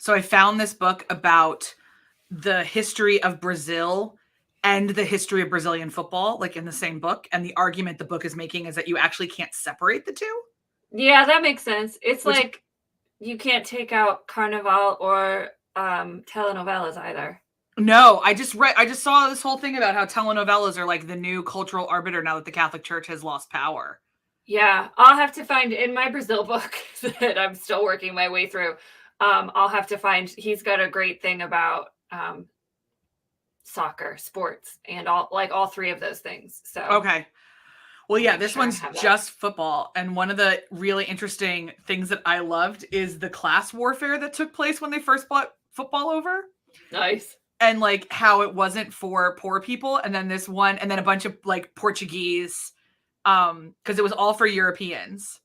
So I found this book about the history of Brazil and the history of Brazilian football, like in the same book. And the argument the book is making is that you actually can't separate the two. Yeah, that makes sense. It's like you can't take out Carnival or telenovelas either. No, I just saw this whole thing about how telenovelas are like the new cultural arbiter now that the Catholic Church has lost power. Yeah, I'll have to find in my Brazil book that I'm still working my way through. I'll have to find, he's got a great thing about soccer, sports, and all three of those things. So okay. Well, yeah, this one's just football. And one of the really interesting things that I loved is the class warfare that took place when they first brought football over. Nice. And like how it wasn't for poor people. And then this one, and then a bunch of like Portuguese, because it was all for Europeans.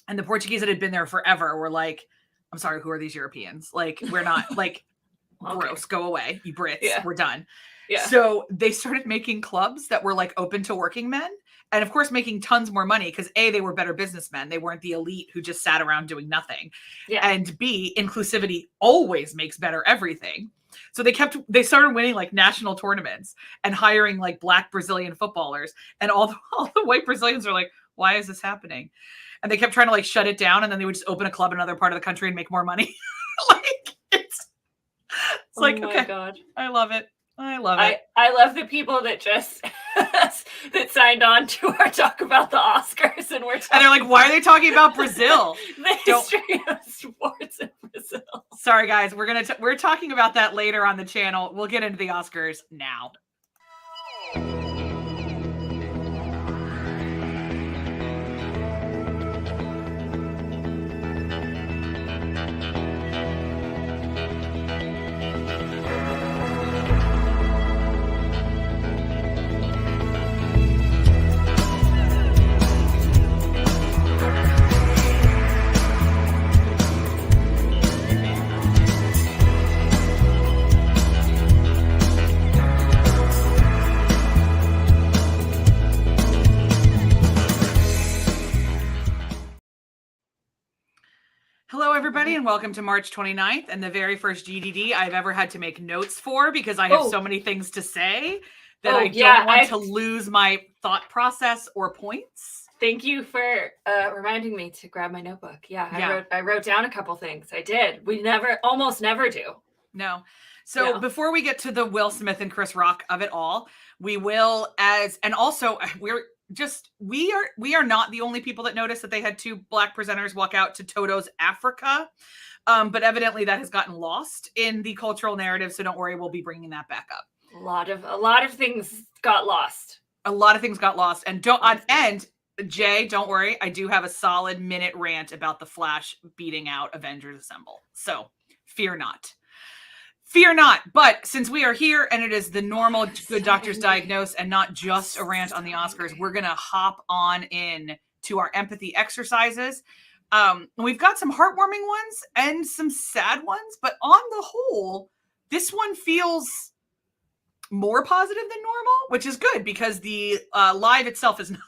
And the Portuguese that had been there forever were like, I'm sorry, who are these Europeans? Like, we're not like gross, go away, you Brits, we're done. Yeah. So they started making clubs that were like open to working men. And of course, making tons more money because A, they were better businessmen. They weren't the elite who just sat around doing nothing. Yeah. And B, inclusivity always makes better everything. So they started winning like national tournaments and hiring like Black Brazilian footballers. And all the white Brazilians are like, why is this happening? And they kept trying to like shut it down. And then they would just open a club in another part of the country and make more money. Like it's like, okay, God. I love it. I love it. I love the people that just that signed on to our talk about the Oscars, and they're like, why are they talking about Brazil? The history of sports in Brazil. Sorry, guys, we're talking about that later on the channel. We'll get into the Oscars now. Hello, everybody, and welcome to March 29th and the very first GDD I've ever had to make notes for because I have so many things to say that I don't want to lose my thought process or points. Thank you for reminding me to grab my notebook. Yeah, I wrote down a couple things. I did. We almost never do. No. So before we get to the Will Smith and Chris Rock of it all, we will and also we are not the only people that noticed that they had two Black presenters walk out to Toto's Africa. But evidently that has gotten lost in the cultural narrative. So don't worry, we'll be bringing that back up. A lot of things got lost. And Jay, don't worry. I do have a solid minute rant about the Flash beating out Avengers Assemble. So fear not. Fear not. But since we are here and it is the normal Good Doctors Diagnose and not just a rant on the Oscars, we're going to hop on in to our empathy exercises. We've got some heartwarming ones and some sad ones, but on the whole, this one feels more positive than normal, which is good because the live itself is not.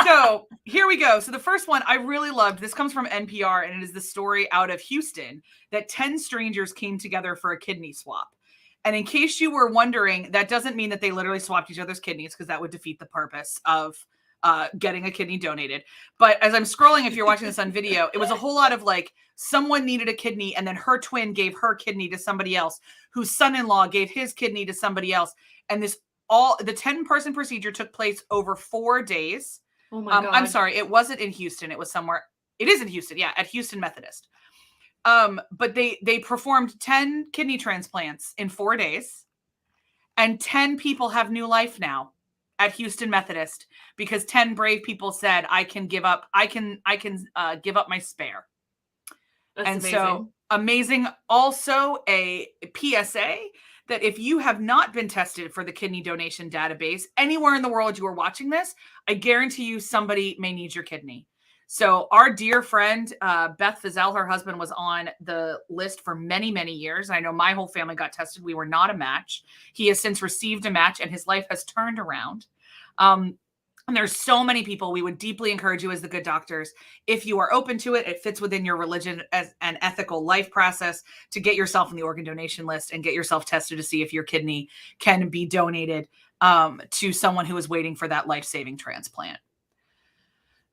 So here we go. So the first one I really loved. This comes from NPR, and it is the story out of Houston that 10 strangers came together for a kidney swap. And in case you were wondering, that doesn't mean that they literally swapped each other's kidneys because that would defeat the purpose of getting a kidney donated. But as I'm scrolling, if you're watching this on video, it was a whole lot of like someone needed a kidney and then her twin gave her kidney to somebody else whose son-in-law gave his kidney to somebody else. And the 10-person procedure took place over 4 days. Oh my God. I'm sorry. It wasn't in Houston. It was somewhere. It is in Houston. Yeah. At Houston Methodist. But they performed 10 kidney transplants in 4 days, and 10 people have new life now at Houston Methodist because 10 brave people said, I can give up my spare. That's amazing. So amazing. Also a PSA that if you have not been tested for the kidney donation database anywhere in the world you are watching this, I guarantee you somebody may need your kidney. So our dear friend, Beth Fizell, her husband, was on the list for many, many years. I know my whole family got tested. We were not a match. He has since received a match and his life has turned around. And there's so many people. We would deeply encourage you as the good doctors, if you are open to it, it fits within your religion as an ethical life process, to get yourself on the organ donation list and get yourself tested to see if your kidney can be donated to someone who is waiting for that life-saving transplant.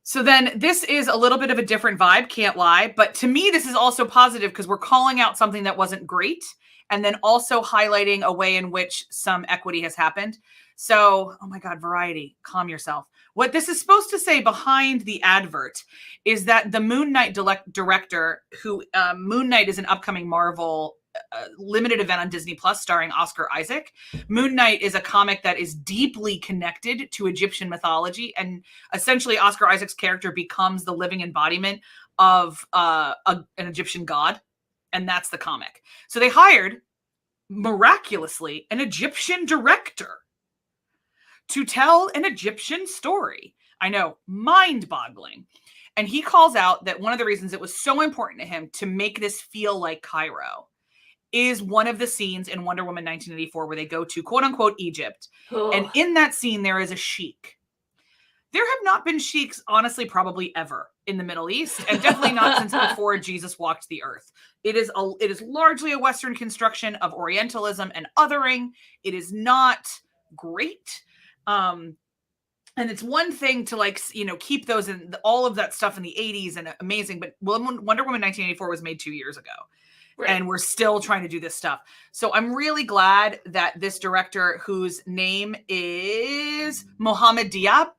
So then this is a little bit of a different vibe, can't lie. But to me, this is also positive because we're calling out something that wasn't great and then also highlighting a way in which some equity has happened. So, oh my God, Variety, calm yourself. What this is supposed to say behind the advert is that the Moon Knight director, who Moon Knight is an upcoming Marvel limited event on Disney Plus starring Oscar Isaac. Moon Knight is a comic that is deeply connected to Egyptian mythology, and essentially Oscar Isaac's character becomes the living embodiment of an Egyptian god, and that's the comic. So they hired, miraculously, an Egyptian director to tell an Egyptian story. I know, mind-boggling. And he calls out that one of the reasons it was so important to him to make this feel like Cairo is one of the scenes in Wonder Woman 1984 where they go to quote unquote Egypt. Oh. And in that scene, there is a sheik. There have not been sheiks, honestly, probably ever in the Middle East, and definitely not since before Jesus walked the earth. It is largely a Western construction of Orientalism and othering. It is not great. And it's one thing to keep those in all of that stuff in the 80s and amazing, but Wonder Woman 1984 was made 2 years ago. Right. And we're still trying to do this stuff. So I'm really glad that this director, whose name is Mohamed Diab,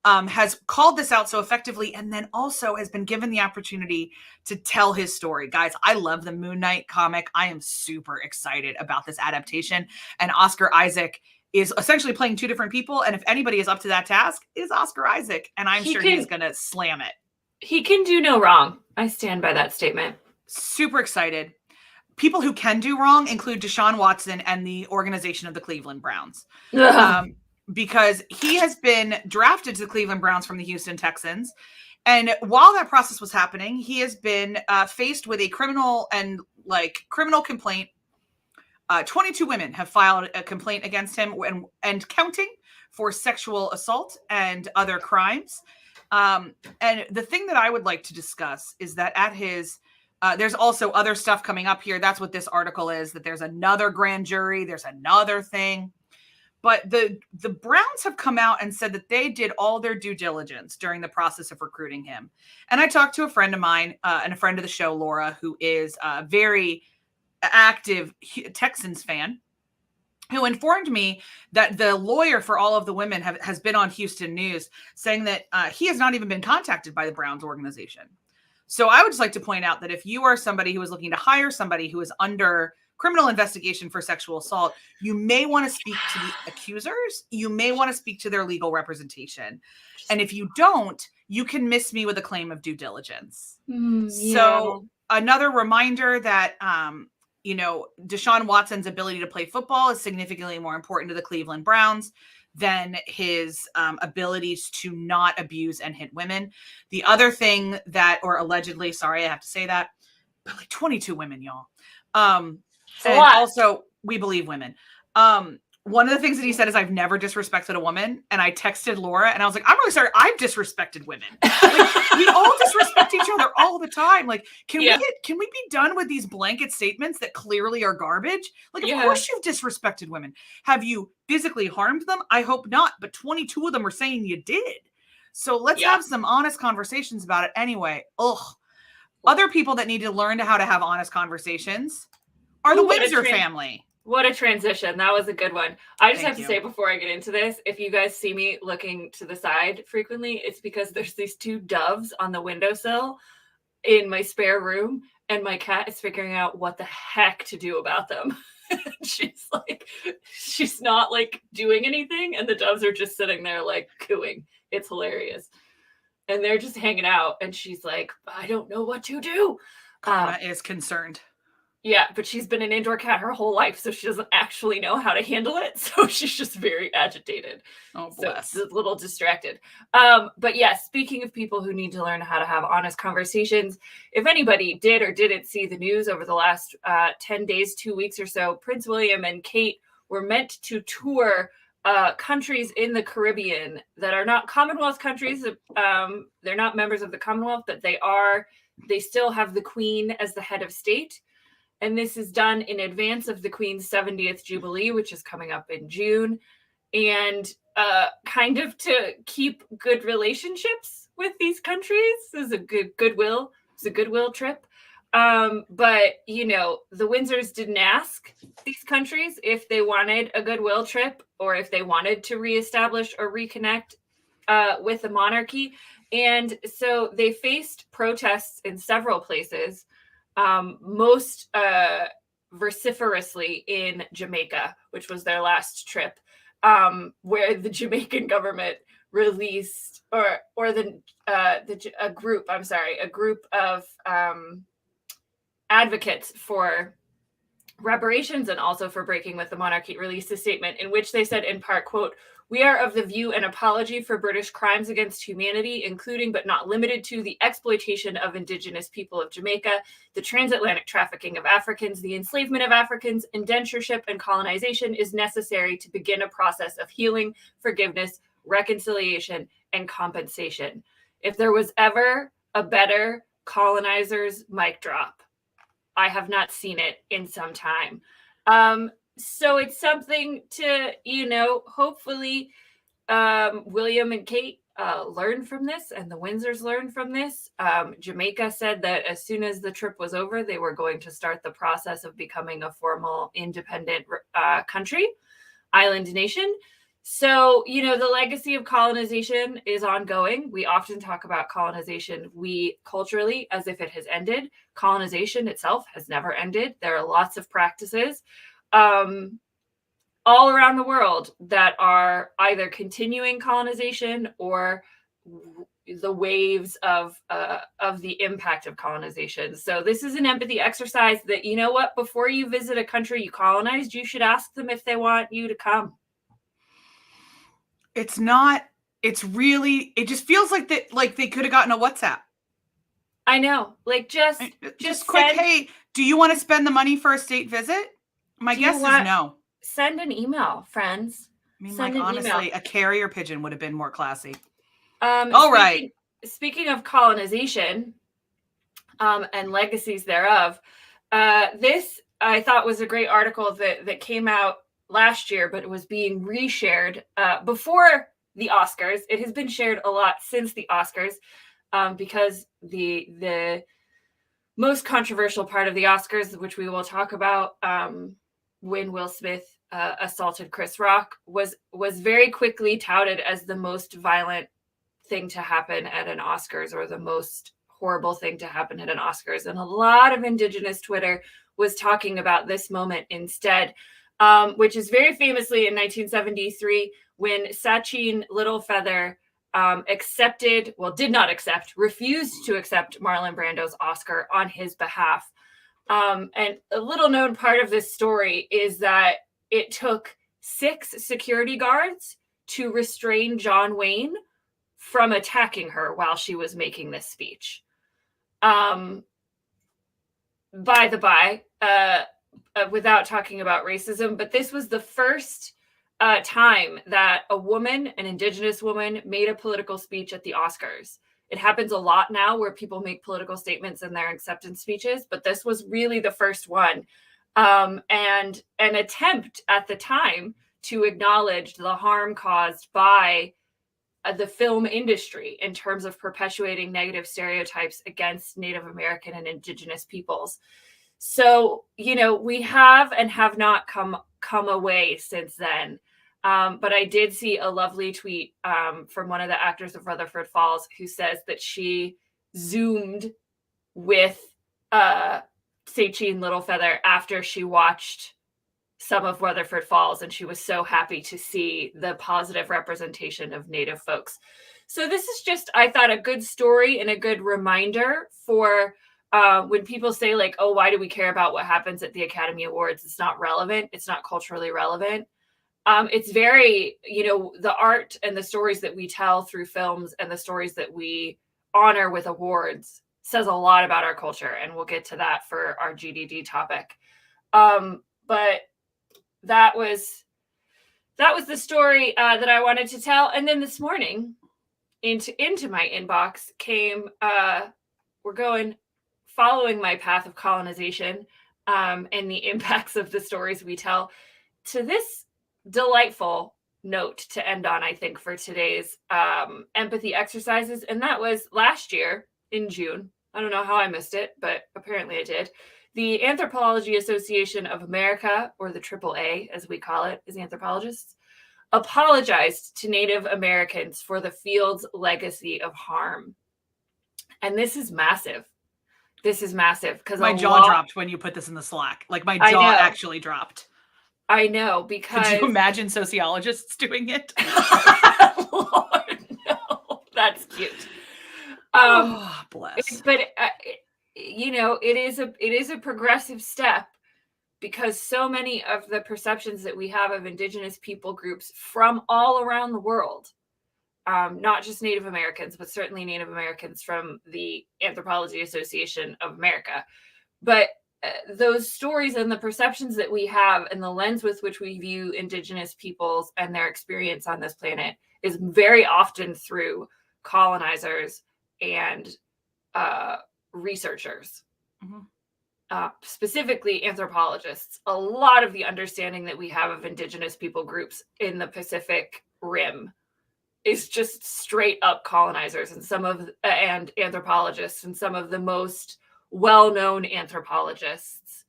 has called this out so effectively, and then also has been given the opportunity to tell his story. Guys, I love the Moon Knight comic. I am super excited about this adaptation. And Oscar Isaac is essentially playing two different people. And if anybody is up to that task, it is Oscar Isaac. And I'm sure he's going to slam it. He can do no wrong. I stand by that statement. Super excited. People who can do wrong include Deshaun Watson and the organization of the Cleveland Browns. Because he has been drafted to the Cleveland Browns from the Houston Texans. And while that process was happening, he has been faced with a criminal complaint. 22 women have filed a complaint against him and counting for sexual assault and other crimes. And the thing that I would like to discuss is that at his there's also other stuff coming up here. That's what this article is, that there's another grand jury. There's another thing. But the Browns have come out and said that they did all their due diligence during the process of recruiting him. And I talked to a friend of mine and a friend of the show, Laura, who is a very active Texans fan, who informed me that the lawyer for all of the women has been on Houston News saying that he has not even been contacted by the Browns organization. So I would just like to point out that if you are somebody who is looking to hire somebody who is under criminal investigation for sexual assault, you may want to speak to the accusers. You may want to speak to their legal representation. And if you don't, you can miss me with a claim of due diligence. So another reminder that, Deshaun Watson's ability to play football is significantly more important to the Cleveland Browns than his abilities to not abuse and hit women. The other thing that, or allegedly, sorry, I have to say that, but 22 women, y'all. And also, we believe women. One of the things that he said is, I've never disrespected a woman. And I texted Laura and I was like, I'm really sorry. I've disrespected women. We all disrespect each other all the time. Can we be done with these blanket statements that clearly are garbage? Of course you've disrespected women. Have you physically harmed them? I hope not. But 22 of them are saying you did. So let's have some honest conversations about it anyway. Other people that need to learn how to have honest conversations are the Windsor family. What a transition. That was a good one. I just have to say before I get into this, if you guys see me looking to the side frequently, it's because there's these two doves on the windowsill in my spare room, and my cat is figuring out what the heck to do about them. she's not doing anything, and the doves are just sitting there cooing. It's hilarious. And they're just hanging out, and she's like, I don't know what to do. Karma is concerned. Yeah, but she's been an indoor cat her whole life, so she doesn't actually know how to handle it. So she's just very agitated. Oh, bless. So a little distracted. But speaking of people who need to learn how to have honest conversations, if anybody did or didn't see the news over the last 10 days, 2 weeks or so, Prince William and Kate were meant to tour countries in the Caribbean that are not Commonwealth countries. They're not members of the Commonwealth, but they still have the Queen as the head of state. And this is done in advance of the Queen's 70th Jubilee, which is coming up in June. And kind of to keep good relationships with these countries. This is a goodwill. It's a goodwill trip. But, the Windsors didn't ask these countries if they wanted a goodwill trip or if they wanted to reestablish or reconnect with the monarchy. And so they faced protests in several places, most vociferously in Jamaica, which was their last trip, where the Jamaican government released a group of advocates for reparations and also for breaking with the monarchy released a statement in which they said, in part, quote, "We are of the view and apology for British crimes against humanity, including but not limited to the exploitation of indigenous people of Jamaica, the transatlantic trafficking of Africans, the enslavement of Africans, indentureship and colonization is necessary to begin a process of healing, forgiveness, reconciliation, and compensation." If there was ever a better colonizer's mic drop, I have not seen it in some time. So it's something to, hopefully William and Kate learn from this and the Windsors learn from this. Jamaica said that as soon as the trip was over, they were going to start the process of becoming a formal independent country, island nation. So, the legacy of colonization is ongoing. We often talk about colonization, culturally, as if it has ended. Colonization itself has never ended. There are lots of practices all around the world that are either continuing colonization or the waves of the impact of colonization. So this is an empathy exercise that, before you visit a country you colonized, you should ask them if they want you to come. It just feels like they could have gotten a WhatsApp. I know. Just quick, hey, do you want to spend the money for a state visit? My guess is no. Send an email, friends. Honestly, a carrier pigeon would have been more classy. Right. Speaking of colonization and legacies thereof, this I thought was a great article that came out last year, but it was being reshared before the Oscars. It has been shared a lot since the Oscars because the most controversial part of the Oscars, which we will talk about when Will Smith assaulted Chris Rock, was very quickly touted as the most violent thing to happen at an Oscars, or the most horrible thing to happen at an Oscars. And a lot of Indigenous Twitter was talking about this moment instead, which is very famously in 1973 when Sacheen Littlefeather refused to accept Marlon Brando's Oscar on his behalf. And a little known part of this story is that it took 6 security guards to restrain John Wayne from attacking her while she was making this speech. By the by, without talking about racism, but this was the first time that an Indigenous woman, made a political speech at the Oscars. It happens a lot now where people make political statements in their acceptance speeches, but this was really the first one. And an attempt at the time to acknowledge the harm caused by the film industry in terms of perpetuating negative stereotypes against Native American and Indigenous peoples. So, we have and have not come away since then. But I did see a lovely tweet from one of the actors of Rutherford Falls who says that she Zoomed with Sacheen Littlefeather after she watched some of Rutherford Falls, and she was so happy to see the positive representation of Native folks. So this is just, I thought, a good story and a good reminder for when people say oh, why do we care about what happens at the Academy Awards? It's not relevant. It's not culturally relevant. It's very, the art and the stories that we tell through films and the stories that we honor with awards says a lot about our culture. And we'll get to that for our GDD topic. But that was that was the story that I wanted to tell. And then this morning, into my inbox came, following my path of colonization and the impacts of the stories we tell, to this delightful note to end on, I think, for today's empathy exercises. And that was last year in June. I don't know how I missed it, but apparently I did. The Anthropology Association of America, or the AAA, as we call it as anthropologists, apologized to Native Americans for the field's legacy of harm. And this is massive. This is massive because my jaw dropped when you put this in the Slack. Like my jaw actually dropped. I know, because could you imagine sociologists doing it? Lord, no, that's cute. Bless. But it is a progressive step, because so many of the perceptions that we have of Indigenous people groups from all around the world, not just Native Americans, but certainly Native Americans from the Anthropology Association of America, but those stories and the perceptions that we have and the lens with which we view Indigenous peoples and their experience on this planet is very often through colonizers and researchers, specifically anthropologists. A lot of the understanding that we have of Indigenous people groups in the Pacific Rim is just straight up colonizers and anthropologists, and some of the most well-known anthropologists,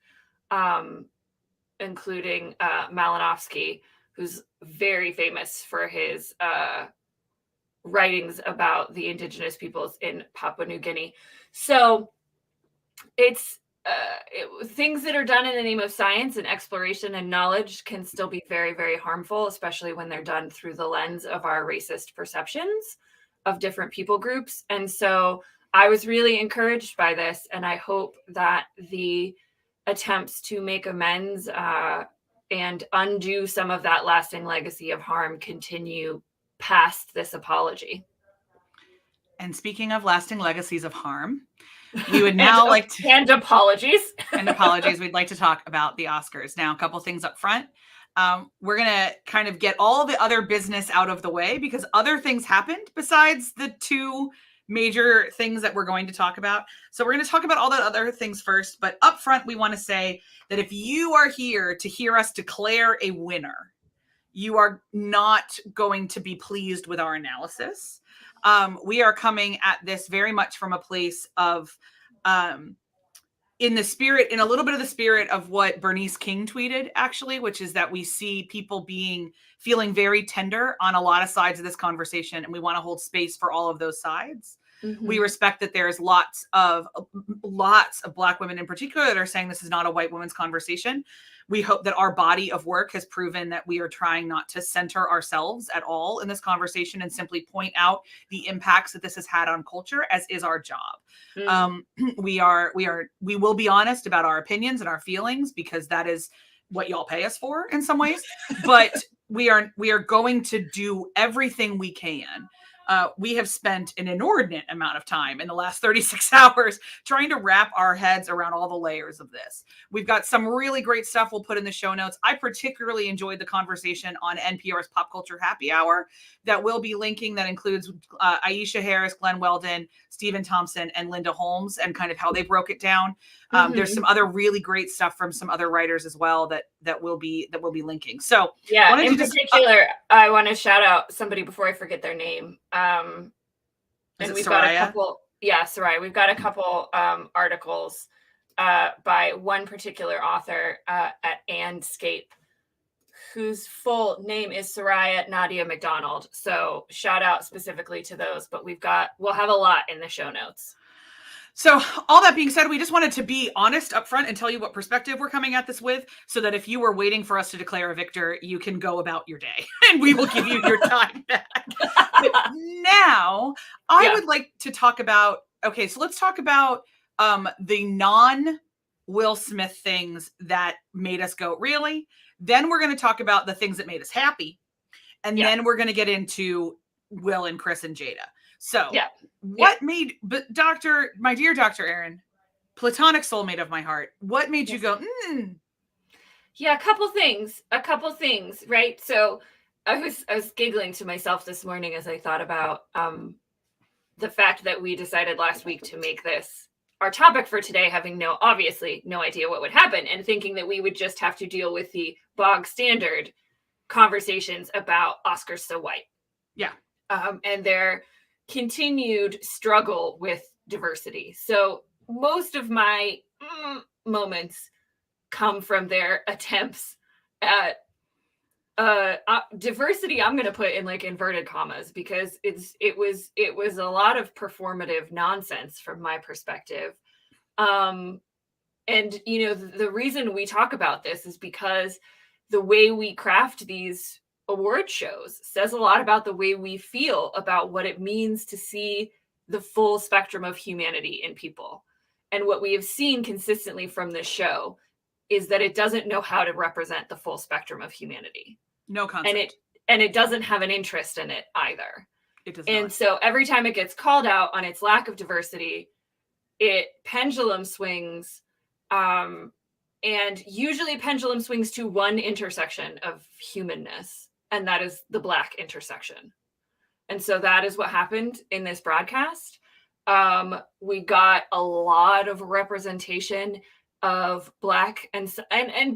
including Malinowski, who's very famous for his writings about the Indigenous peoples in Papua New Guinea. So it's things that are done in the name of science and exploration and knowledge can still be very, very harmful, especially when they're done through the lens of our racist perceptions of different people groups. And so I was really encouraged by this, and I hope that the attempts to make amends and undo some of that lasting legacy of harm continue past this apology. And speaking of lasting legacies of harm, we would now and apologies. We'd like to talk about the Oscars. Now, a couple things up front. We're going to kind of get all the other business out of the way, because other things happened besides the two major things that we're going to talk about. So we're going to talk about all the other things first. But up front, we want to say that if you are here to hear us declare a winner, you are not going to be pleased with our analysis. We are coming at this very much from a place of, in a little bit of the spirit of what Bernice King tweeted, actually, which is that we see people feeling very tender on a lot of sides of this conversation, and we want to hold space for all of those sides. Mm-hmm. We respect that there's lots of Black women in particular that are saying this is not a white woman's conversation. We hope that our body of work has proven that we are trying not to center ourselves at all in this conversation and simply point out the impacts that this has had on culture, as is our job. We will be honest about our opinions and our feelings, because that is what y'all pay us for in some ways. But we are going to do everything we can. We have spent an inordinate amount of time in the last 36 hours trying to wrap our heads around all the layers of this. We've got some really great stuff we'll put in the show notes. I particularly enjoyed the conversation on NPR's Pop Culture Happy Hour that we'll be linking, that includes Aisha Harris, Glenn Weldon, Stephen Thompson, and Linda Holmes, and kind of how they broke it down. There's some other really great stuff from some other writers as well that we'll be linking. So yeah, in particular, I want to shout out somebody before I forget their name. And we've got a couple. Yeah, Soraya. We've got a couple articles by one particular author at Andscape, whose full name is Soraya Nadia McDonald. So shout out specifically to those. But we'll have a lot in the show notes. So all that being said, we just wanted to be honest up front and tell you what perspective we're coming at this with, so that if you were waiting for us to declare a victor, you can go about your day and we will give you your time back. But now I would like to talk about, so let's talk about the non-Will Smith things that made us go, really? Then we're going to talk about the things that made us happy. And then we're going to get into Will and Chris and Jada. So what made, my dear Dr. Erin, platonic soulmate of my heart, what made you go, Yeah, a couple things, right? So I was giggling to myself this morning as I thought about the fact that we decided last week to make this our topic for today, having obviously no idea what would happen, and thinking that we would just have to deal with the bog standard conversations about Oscars So White. Yeah. And their continued struggle with diversity. So most of my moments come from their attempts at diversity. I'm going to put in like inverted commas, because it was a lot of performative nonsense from my perspective. And the reason we talk about this is because the way we craft these award shows says a lot about the way we feel about what it means to see the full spectrum of humanity in people. And what we have seen consistently from this show is that it doesn't know how to represent the full spectrum of humanity. No concept. And it doesn't have an interest in it either. It does and not. So every time it gets called out on its lack of diversity, it pendulum swings, and usually pendulum swings to one intersection of humanness, and that is the Black intersection. And so that is what happened in this broadcast. We got a lot of representation of Black and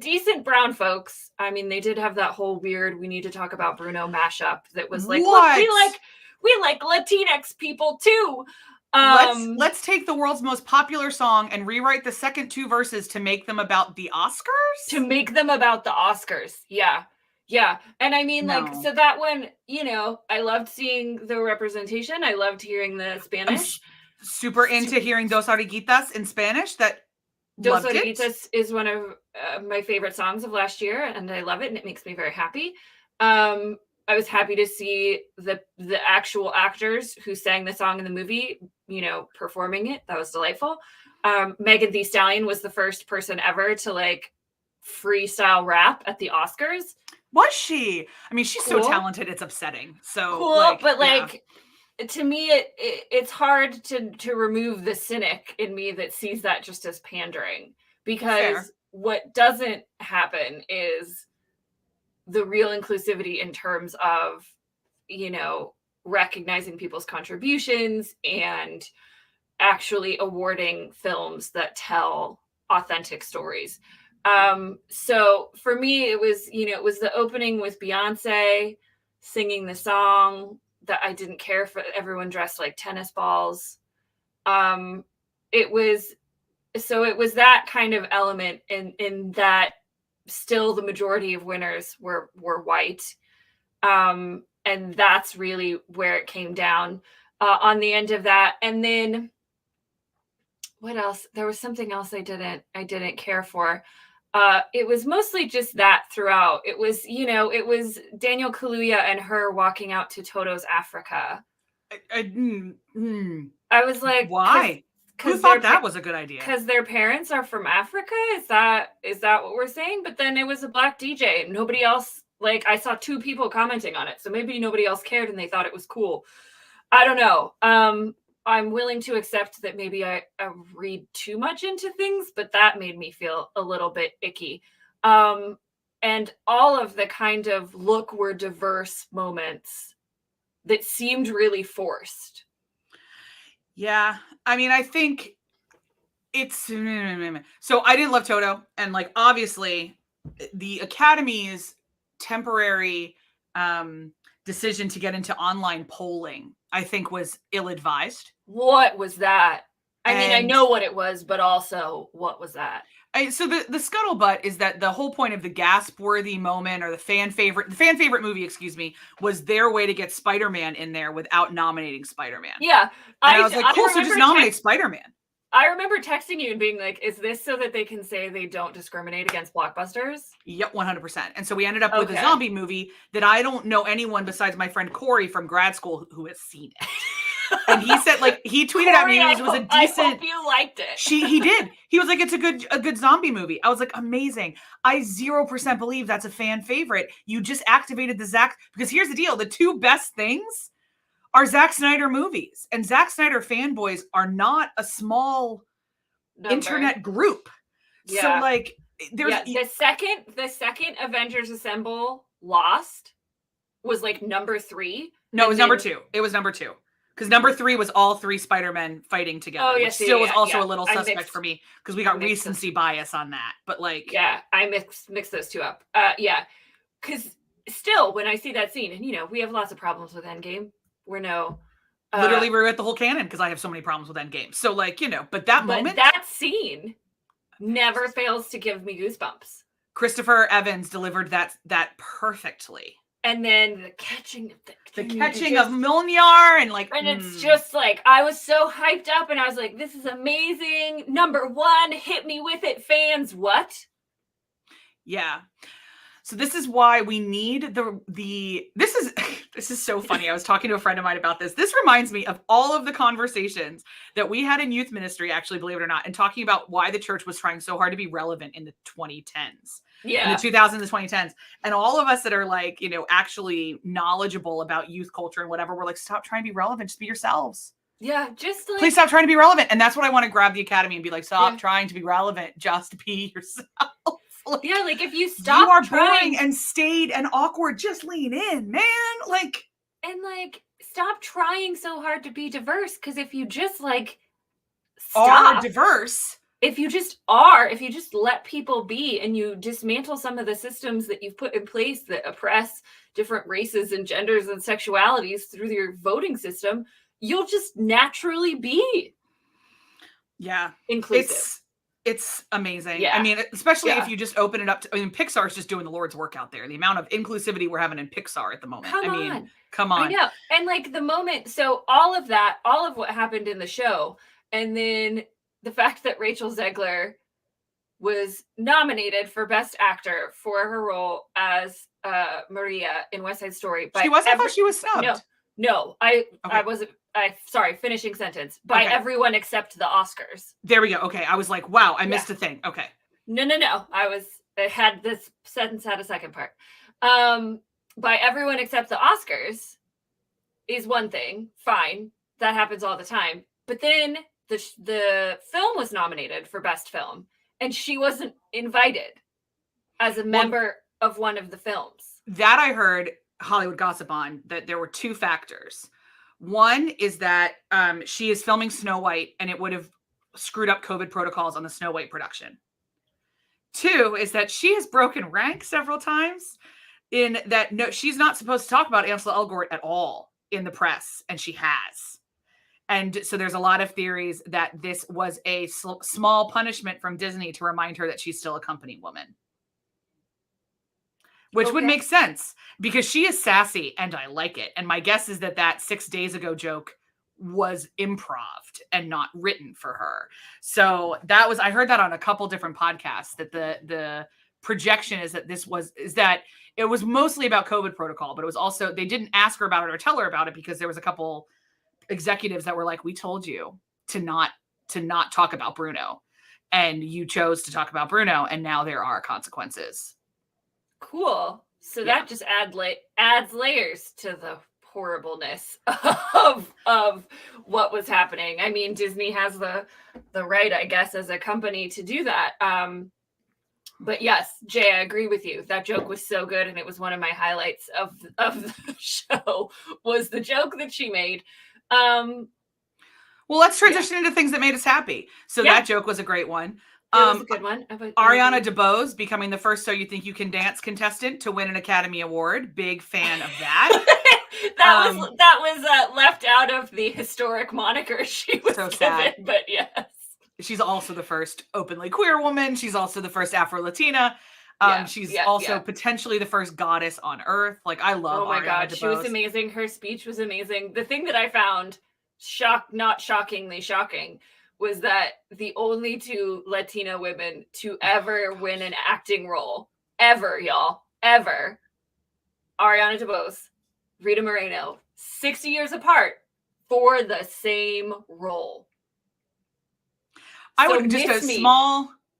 decent brown folks. I mean, they did have that whole weird "we need to talk about Bruno" mashup that was like, what? Look, we like Latinx people too. Let's take the world's most popular song and rewrite the second two verses to make them about the Oscars? To make them about the Oscars. Yeah. Yeah. And I mean, like, so that one, I loved seeing the representation. I loved hearing the Spanish. I'm super into hearing Dos Orejitas in Spanish. Dos Orejitas is one of my favorite songs of last year, and I love it, and it makes me very happy. I was happy to see the actual actors who sang the song in the movie, performing it. That was delightful. Megan Thee Stallion was the first person ever to like freestyle rap at the Oscars. Was she? I mean, she's so talented, it's upsetting. So cool, to me, it's hard to remove the cynic in me that sees that just as pandering, because what doesn't happen is the real inclusivity in terms of, recognizing people's contributions and actually awarding films that tell authentic stories. So for me, it was the opening with Beyonce singing the song that I didn't care for, everyone dressed like tennis balls. It was that kind of element in that still the majority of winners were white. And that's really where it came down on the end of that. And then what else? There was something else I didn't care for. It was mostly just that throughout. It was, it was Daniel Kaluuya and her walking out to Toto's Africa. I was like, why? Who thought that was a good idea? Because their parents are from Africa? Is that what we're saying? But then it was a Black DJ. Nobody else, like, I saw 2 people commenting on it. So maybe nobody else cared and they thought it was cool. I don't know. I'm willing to accept that maybe I read too much into things, but that made me feel a little bit icky. And all of the kind of look, we're diverse moments that seemed really forced. Yeah. I mean, I think it's so I didn't love Toto, and like obviously the Academy's temporary decision to get into online polling, I think, was ill-advised. What was that? I mean, I know what it was, but also what was that? So the scuttlebutt is that the whole point of the gasp-worthy moment, or the fan favorite movie, was their way to get Spider-Man in there without nominating Spider-Man. Yeah. And I was like, cool, so just nominate Spider-Man. I remember texting you and being like, is this so that they can say they don't discriminate against blockbusters? Yep, 100%. And so we ended up with a zombie movie that I don't know anyone besides my friend Corey from grad school who has seen it. And he said, like, he tweeted at me, it was a decent. I hope you liked it. He did. He was like, it's a good zombie movie. I was like, amazing. I 0% believe that's a fan favorite. You just activated the Zack, because here's the deal: the 2 best things are Zack Snyder movies, and Zack Snyder fanboys are not a small internet group. Yeah. So like, there's the second Avengers Assemble lost, was like number 3. No, it was number 2. It was number 2. Because number 3 was all 3 Spider-Men fighting together, which still was also a little suspect for me because we got recency bias on that. But like, yeah, I mixed those two up. Yeah, because still, when I see that scene, and we have lots of problems with Endgame. We're literally we're at the whole canon because I have so many problems with Endgame. So like, but that scene never fails to give me goosebumps. Christopher Evans delivered that perfectly. And then the catching of Mjolnir and it's just like, I was so hyped up and I was like, this is amazing. Number 1, hit me with it, fans. What? Yeah. So this is why we need this is so funny. I was talking to a friend of mine about this. This reminds me of all of the conversations that we had in youth ministry, actually, believe it or not, and talking about why the church was trying so hard to be relevant in the 2010s. Yeah. In the 2000s and 2010s. And all of us that are like, actually knowledgeable about youth culture and whatever, we're like, stop trying to be relevant. Just be yourselves. Yeah. Just like, please stop trying to be relevant. And that's what I want to grab the Academy and be like, stop trying to be relevant. Just be yourself. Like, yeah, like if you stop, you are boring and staid and awkward. Just lean in, man. Stop trying so hard to be diverse. Because if you just are diverse, if you just let people be and you dismantle some of the systems that you've put in place that oppress different races and genders and sexualities through your voting system, you'll just naturally be inclusive. It's amazing. Yeah. I mean, especially if you just open it up to, Pixar's just doing the Lord's work out there. The amount of inclusivity we're having in Pixar at the moment. Come on. I know. And the moment, so all of what happened in the show, and then the fact that Rachel Zegler was nominated for Best Actor for her role as Maria in West Side Story. She wasn't? I thought she was snubbed. No, I wasn't. Sorry, finishing sentence. By everyone except the Oscars. There we go. Okay, I was like, wow, I missed a thing. Okay. No. This sentence had a second part. By everyone except the Oscars is one thing. Fine, that happens all the time. But then the film was nominated for Best Film, and she wasn't invited as a member of one of the films. That I heard Hollywood gossip on, that there were 2 factors. One is that she is filming Snow White, and it would have screwed up COVID protocols on the Snow White production. 2 is that she has broken rank several times in that she's not supposed to talk about Ansel Elgort at all in the press, and she has. And so there's a lot of theories that this was a small punishment from Disney to remind her that she's still a company woman. Which would make sense because she is sassy and I like it. And my guess is that 6 days ago joke was improv'd and not written for her. So I heard that on a couple different podcasts, that the projection is that it was mostly about COVID protocol, but it was also, they didn't ask her about it or tell her about it because there was a couple executives that were like, we told you to not talk about Bruno, and you chose to talk about Bruno, and now there are consequences. Cool. So that just adds layers to the horribleness of what was happening. I mean, Disney has the right, I guess, as a company to do that. But yes, Jay, I agree with you. That joke was so good, and it was one of my highlights of the show, was the joke that she made. Well, let's transition into things that made us happy. So that joke was a great one. It was a good one. Ariana DeBose becoming the first So You Think You Can Dance contestant to win an Academy Award. Big fan of that. that was left out of the historic moniker she was given, sad. But yes. She's also the first openly queer woman. She's also the first Afro-Latina. She's also potentially the first goddess on Earth. Like, I love Ariana DeBose. She was amazing. Her speech was amazing. The thing that I found not shockingly shocking was that the only 2 Latina women to ever win an acting role, ever, Ariana DeBose, Rita Moreno, 60 years apart for the same role. I would just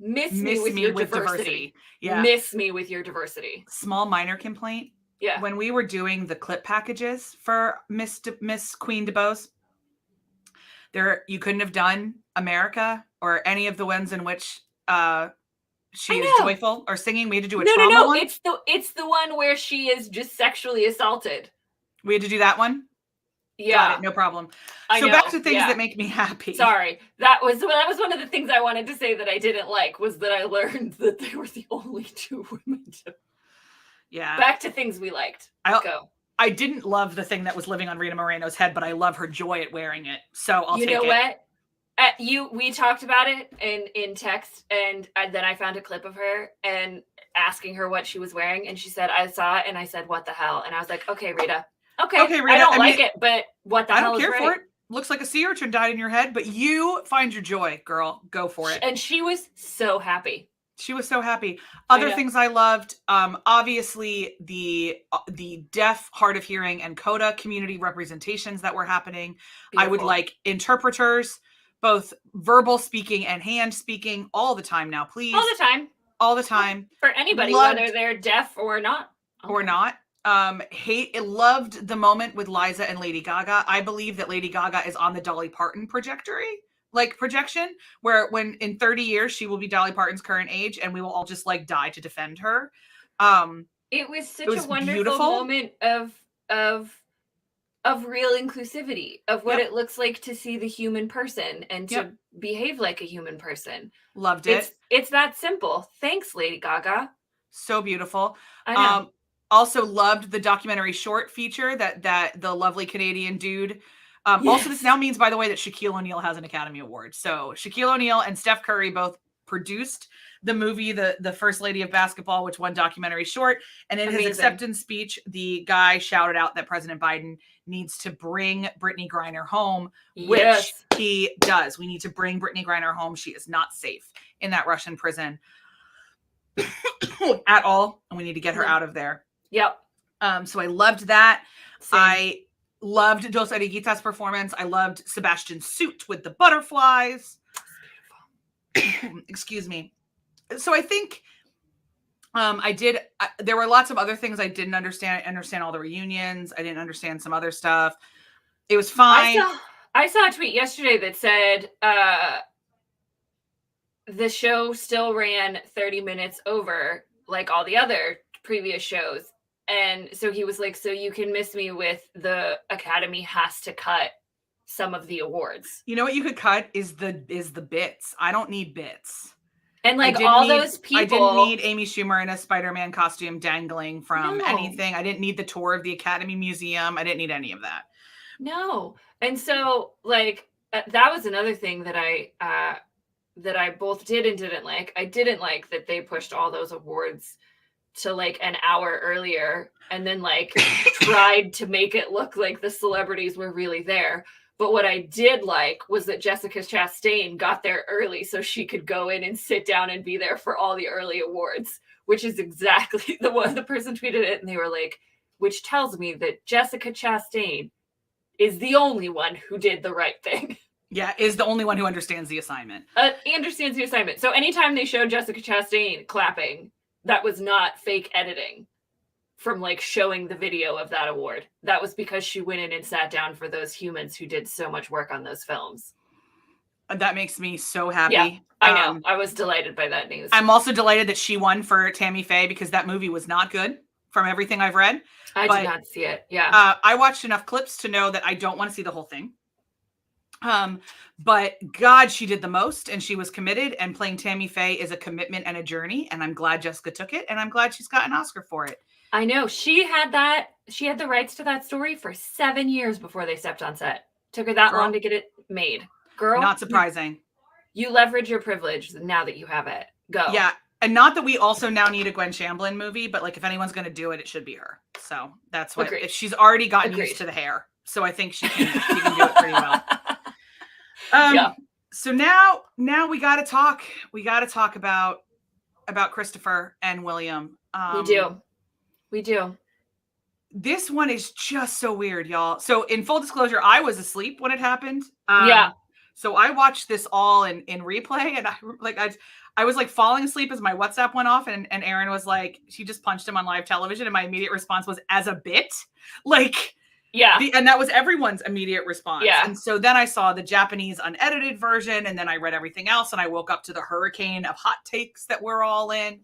miss me with your diversity. Yeah. Miss me with your diversity. Small minor complaint. Yeah. When we were doing the clip packages for Miss Queen DeBose, you couldn't have done America or any of the ones in which she is joyful or singing. We had to do a no, trauma one. It's the one where she is just sexually assaulted. We had to do that one. Yeah, got it. No problem. So back to things that make me happy. Sorry, that was one of the things I wanted to say that I didn't like, was that I learned that they were the only two women. Yeah. Back to things we liked. Go. I didn't love the thing that was living on Rita Moreno's head, but I love her joy at wearing it. So I'll take it. You know what? We talked about it in text, and then I found a clip of her and asking her what she was wearing, and she said, I saw it, and I said, what the hell? And I was like, okay, Rita. Okay, Rita. I don't like it, but what the hell is right? I don't care for it. Looks like a sea urchin died in your head, but you find your joy, girl. Go for it. And she was so happy. She was so happy. Other things I loved, obviously the deaf, hard of hearing, and CODA community representations that were happening. Beautiful. I would like interpreters, both verbal speaking and hand speaking, all the time now, please. All the time. For anybody, whether they're deaf or not. Okay. Or not. Loved the moment with Liza and Lady Gaga. I believe that Lady Gaga is on the Dolly Parton projection, where when in 30 years she will be Dolly Parton's current age, and we will all just like die to defend her. It was such a wonderful moment of real inclusivity, of what it looks like to see the human person and to behave like a human person. Loved it. It's that simple. Thanks, Lady Gaga. So beautiful. I know. Also loved the documentary short feature that the lovely Canadian dude. Also, this now means, by the way, that Shaquille O'Neal has an Academy Award. So Shaquille O'Neal and Steph Curry both produced the movie, the First Lady of Basketball, which won documentary short. And in his acceptance speech, the guy shouted out that President Biden needs to bring Brittany Griner home, which he does. We need to bring Brittany Griner home. She is not safe in that Russian prison at all. And we need to get her out of there. Yep. So I loved that. Same. I loved Dos Oreguitas' performance. I loved Sebastian's suit with the butterflies. Excuse me. So I think there were lots of other things I didn't understand. I understand all the reunions. I didn't understand some other stuff. It was fine. I saw a tweet yesterday that said the show still ran 30 minutes over like all the other previous shows. And so he was like, so you can miss me with the Academy has to cut some of the awards. You know what you could cut is the bits. I don't need bits. And like all those people. I didn't need Amy Schumer in a Spider-Man costume dangling from anything. I didn't need the tour of the Academy Museum. I didn't need any of that. No. And so like that was another thing that I both did and didn't like. I didn't like that they pushed all those awards to like an hour earlier and then like tried to make it look like the celebrities were really there. But what I did like was that Jessica Chastain got there early so she could go in and sit down and be there for all the early awards, which is exactly the person tweeted it. And they were like, which tells me that Jessica Chastain is the only one who did the right thing. Yeah, is the only one who understands the assignment. Understands the assignment. So anytime they showed Jessica Chastain clapping, that was not fake editing from like showing the video of that award. That was because she went in and sat down for those humans who did so much work on those films. That makes me so happy. Yeah, I know. I was delighted by that news. I'm also delighted that she won for Tammy Faye because that movie was not good from everything I've read. I did not see it. Yeah. I watched enough clips to know that I don't want to see the whole thing. But God, she did the most and she was committed, and playing Tammy Faye is a commitment and a journey. And I'm glad Jessica took it, and I'm glad she's got an Oscar for it. I know she had the rights to that story for 7 years before they stepped on set. Took her that long to get it made. Girl, not surprising. You leverage your privilege now that you have it. Go. Yeah. And not that we also now need a Gwen Shamblin movie, but like if anyone's going to do it, it should be her. So that's what, if she's already gotten used to the hair. So I think she can do it pretty well. So now we got to talk. We got to talk about Christopher and William. We do. This one is just so weird, y'all. So in full disclosure, I was asleep when it happened. So I watched this all in replay, and I was like falling asleep as my WhatsApp went off, and Erin was like, she just punched him on live television, and my immediate response was, as a bit, like. Yeah. And that was everyone's immediate response. Yeah. And so then I saw the Japanese unedited version, and then I read everything else, and I woke up to the hurricane of hot takes that we're all in.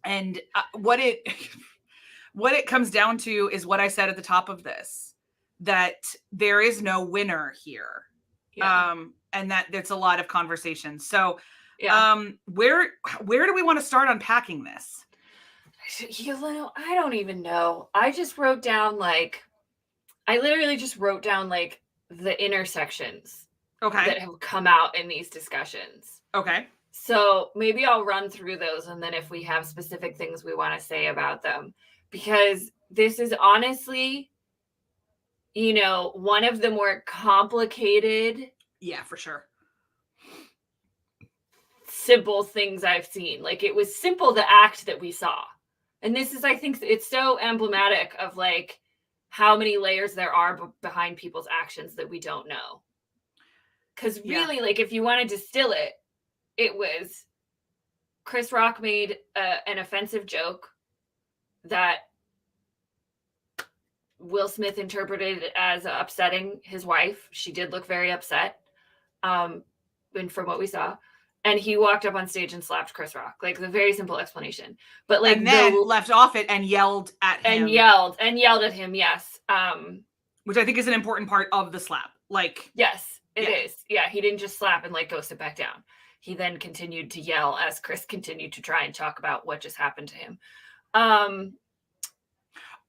And what it comes down to is what I said at the top of this, that there is no winner here. Yeah. And that there's a lot of conversation. So where do we want to start unpacking this? I don't even know. I just wrote down I literally just wrote down the intersections that have come out in these discussions. Okay. So maybe I'll run through those, and then if we have specific things we want to say about them, because this is honestly, one of the more complicated. Yeah, for sure. Simple things I've seen. It was simple, the act that we saw. And this is, I think it's so emblematic of how many layers there are behind people's actions that we don't know. Because really, if you want to distill it, it was Chris Rock made an offensive joke that Will Smith interpreted as upsetting his wife. She did look very upset, and from what we saw. And he walked up on stage and slapped Chris Rock. The very simple explanation. But and then left off it and yelled at him. And yelled at him, yes. Which I think is an important part of the slap. Yes, it is. Yeah, he didn't just slap and go sit back down. He then continued to yell as Chris continued to try and talk about what just happened to him.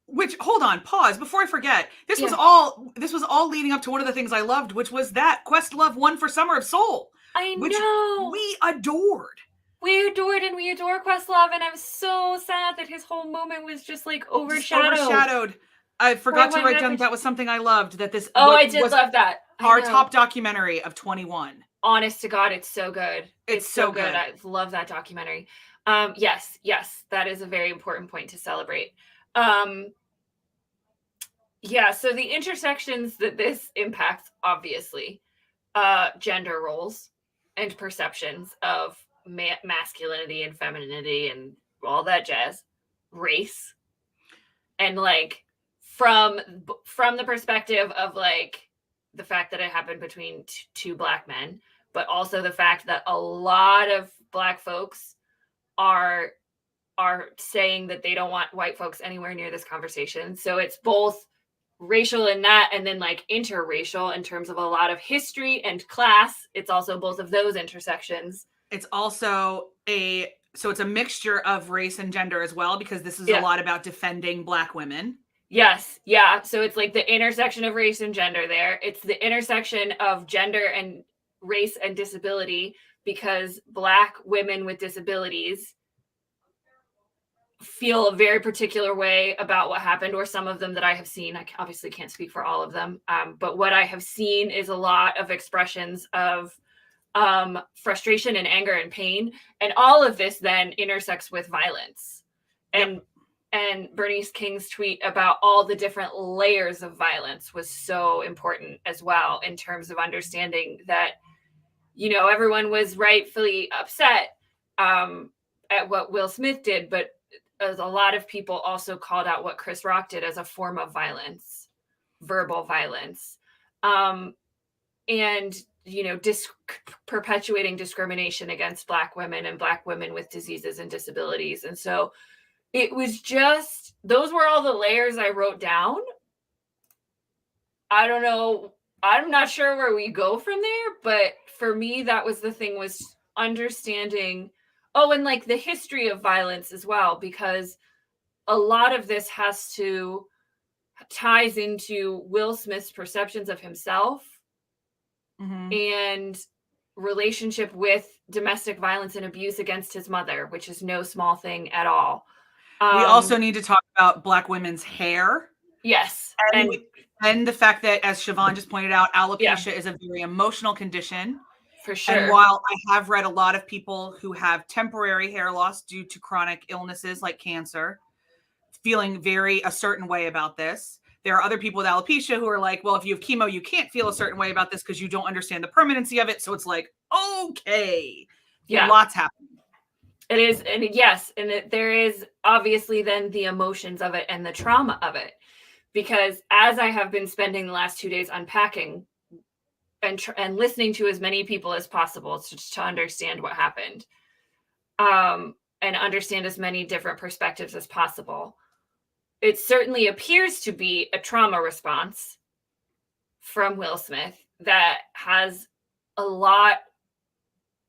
Which, hold on, pause before I forget. This was all leading up to one of the things I loved, which was that Questlove won for Summer of Soul. I know. We adored. We adored, and we adore Questlove, and I'm so sad that his whole moment was just overshadowed. I forgot to write down that was something I loved. That this. I did love that. Our top documentary of 21. Honest to God, it's so good. It's so good. I love that documentary. Yes, that is a very important point to celebrate. So the intersections that this impacts, obviously, gender roles and perceptions of masculinity and femininity and all that jazz, race, and from the perspective of the fact that it happened between two Black men, but also the fact that a lot of Black folks are saying that they don't want white folks anywhere near this conversation. So it's both racial in that, and then interracial in terms of a lot of history and class. It's also both of those intersections. It's also it's a mixture of race and gender as well, because this is a lot about defending Black women. Yes. Yeah. So it's the intersection of race and gender there. It's the intersection of gender and race and disability, because Black women with disabilities feel a very particular way about what happened, or some of them that I have seen. I obviously can't speak for all of them. But what I have seen is a lot of expressions of frustration and anger and pain. And all of this then intersects with violence. And Bernice King's tweet about all the different layers of violence was so important as well, in terms of understanding that, everyone was rightfully upset at what Will Smith did, but as a lot of people also called out what Chris Rock did as a form of violence, verbal violence, and perpetuating discrimination against Black women and Black women with diseases and disabilities. And so it was just, those were all the layers I wrote down. I don't know. I'm not sure where we go from there, but for me, that was the thing, was understanding, and the history of violence as well, because a lot of this ties into Will Smith's perceptions of himself and relationship with domestic violence and abuse against his mother, which is no small thing at all. We also need to talk about Black women's hair. Yes. And the fact that, as Siobhan just pointed out, alopecia is a very emotional condition. For sure. And while I have read a lot of people who have temporary hair loss due to chronic illnesses like cancer feeling a certain way about this, there are other people with alopecia who are well, if you have chemo, you can't feel a certain way about this because you don't understand the permanency of it. So it's okay. Yeah. Lots happening. It is. And yes. And there is obviously then the emotions of it and the trauma of it, because as I have been spending the last 2 days unpacking and listening to as many people as possible to understand what happened, and understand as many different perspectives as possible, it certainly appears to be a trauma response from Will Smith that has a lot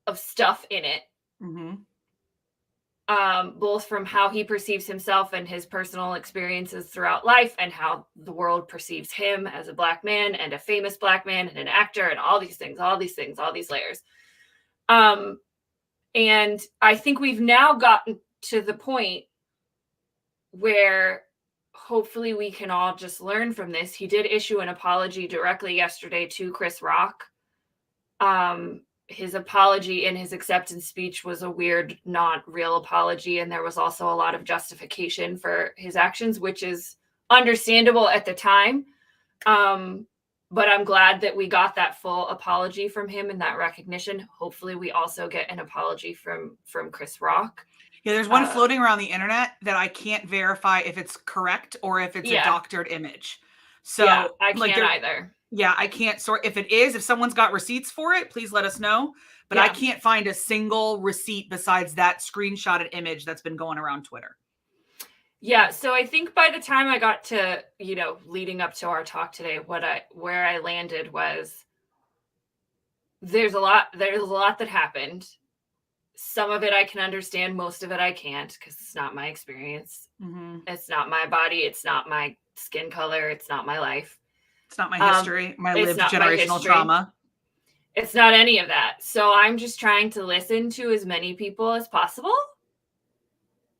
of stuff in it. Both from how he perceives himself and his personal experiences throughout life, and how the world perceives him as a Black man and a famous Black man and an actor and all these layers. And I think we've now gotten to the point where hopefully we can all just learn from this. He did issue an apology directly yesterday to Chris Rock. His apology in his acceptance speech was a weird, not real apology. And there was also a lot of justification for his actions, which is understandable at the time. But I'm glad that we got that full apology from him and that recognition. Hopefully we also get an apology from Chris Rock. Yeah, there's one floating around the internet that I can't verify if it's correct or if it's a doctored image. So yeah, I can't either. Yeah, I can't sort. If it is, if someone's got receipts for it, please let us know. But I can't find a single receipt besides that screenshotted image that's been going around Twitter. Yeah, so I think by the time I got to, leading up to our talk today, where I landed was there's a lot that happened. Some of it I can understand, most of it I can't, because it's not my experience. It's not my body, it's not my skin color, it's not my life. It's not my history, my lived generational trauma. It's not any of that. So I'm just trying to listen to as many people as possible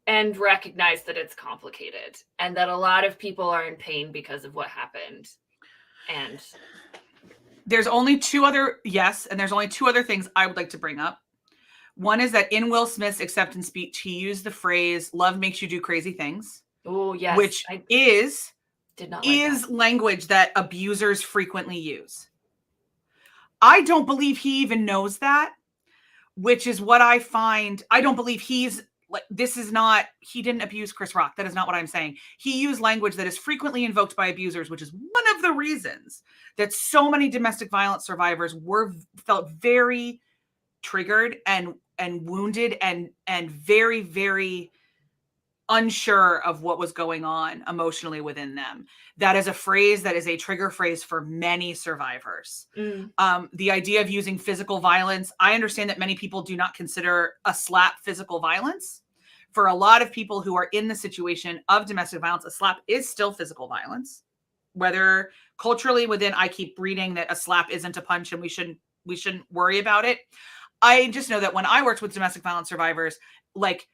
and recognize that it's complicated and that a lot of people are in pain because of what happened. And there's only two other things I would like to bring up. One is that in Will Smith's acceptance speech, he used the phrase, "Love makes you do crazy things." Oh, yes. Which is language that abusers frequently use. I don't believe he even knows that, which is what I find. I don't believe he didn't abuse Chris Rock. That is not what I'm saying. He used language that is frequently invoked by abusers, which is one of the reasons that so many domestic violence survivors felt very triggered and wounded and very, very unsure of what was going on emotionally within them. That is a phrase that is a trigger phrase for many survivors. The idea of using physical violence, I understand that many people do not consider a slap physical violence. For a lot of people who are in the situation of domestic violence, a slap is still physical violence. Whether culturally within, I keep reading that a slap isn't a punch and we shouldn't worry about it. I just know that when I worked with domestic violence survivors, like,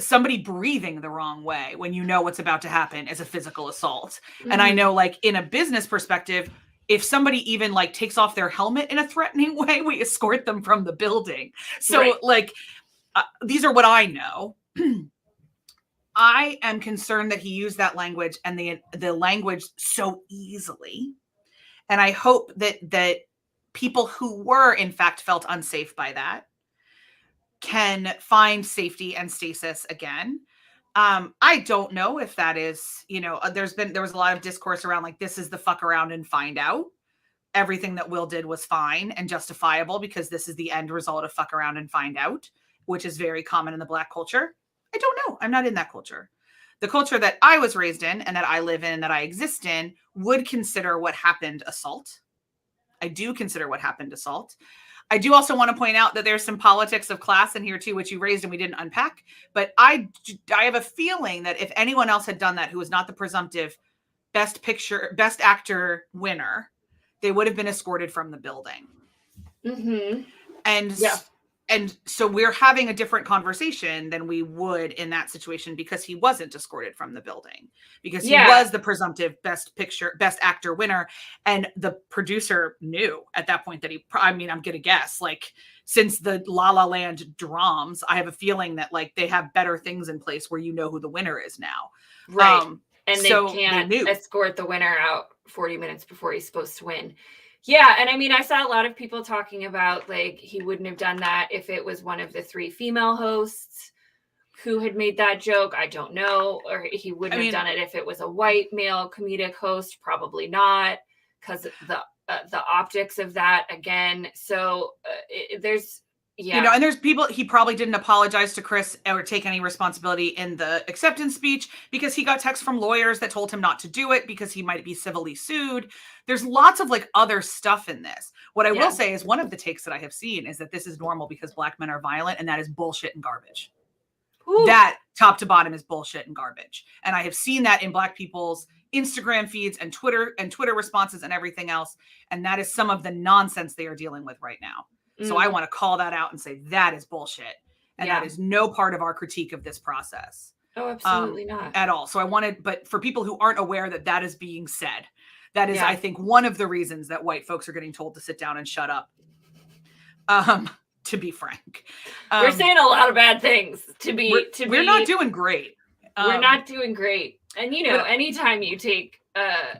somebody breathing the wrong way when you know what's about to happen is a physical assault. And I know, like, in a business perspective, if somebody even like takes off their helmet in a threatening way, we escort them from the building. So these are what I know. I am concerned that he used that language and the language so easily. And I hope that people who were in fact felt unsafe by that can find safety and stasis again. I don't know if that is, there was a lot of discourse around like, this is the fuck around and find out. Everything that Will did was fine and justifiable because this is the end result of fuck around and find out, which is very common in the Black culture. I don't know. I'm not in that culture. The culture that I was raised in and that I live in and that I exist in would consider what happened assault. I do consider what happened assault. I do also want to point out that there's some politics of class in here too, which you raised and we didn't unpack. But I have a feeling that if anyone else had done that, who was not the presumptive best actor winner, they would have been escorted from the building. And so we're having a different conversation than we would in that situation because he wasn't escorted from the building, because he was the presumptive best actor winner. And the producer knew at that point that I'm going to guess, like, since the La La Land drums, I have a feeling that like they have better things in place where who the winner is now. Right. And they can't escort the winner out 40 minutes before he's supposed to win. Yeah, and I mean, I saw a lot of people talking about like he wouldn't have done that if it was one of the 3 female hosts. who had made that joke. I don't know. Or he wouldn't have done it if it was a white male comedic host. Probably not, because the optics of that again. So there's, yeah. And there's people, he probably didn't apologize to Chris or take any responsibility in the acceptance speech because he got texts from lawyers that told him not to do it because he might be civilly sued. There's lots of other stuff in this. What I will say is one of the takes that I have seen is that this is normal because Black men are violent, and that is bullshit and garbage. Ooh. That top to bottom is bullshit and garbage. And I have seen that in Black people's Instagram feeds and Twitter responses and everything else. And that is some of the nonsense they are dealing with right now. So I want to call that out and say that is bullshit. And that is no part of our critique of this process. Oh, absolutely not. At all. So but for people who aren't aware that that is being said, that is, I think, one of the reasons that white folks are getting told to sit down and shut up. To be frank. We're saying a lot of bad things we're not doing great. We're not doing great. And anytime you take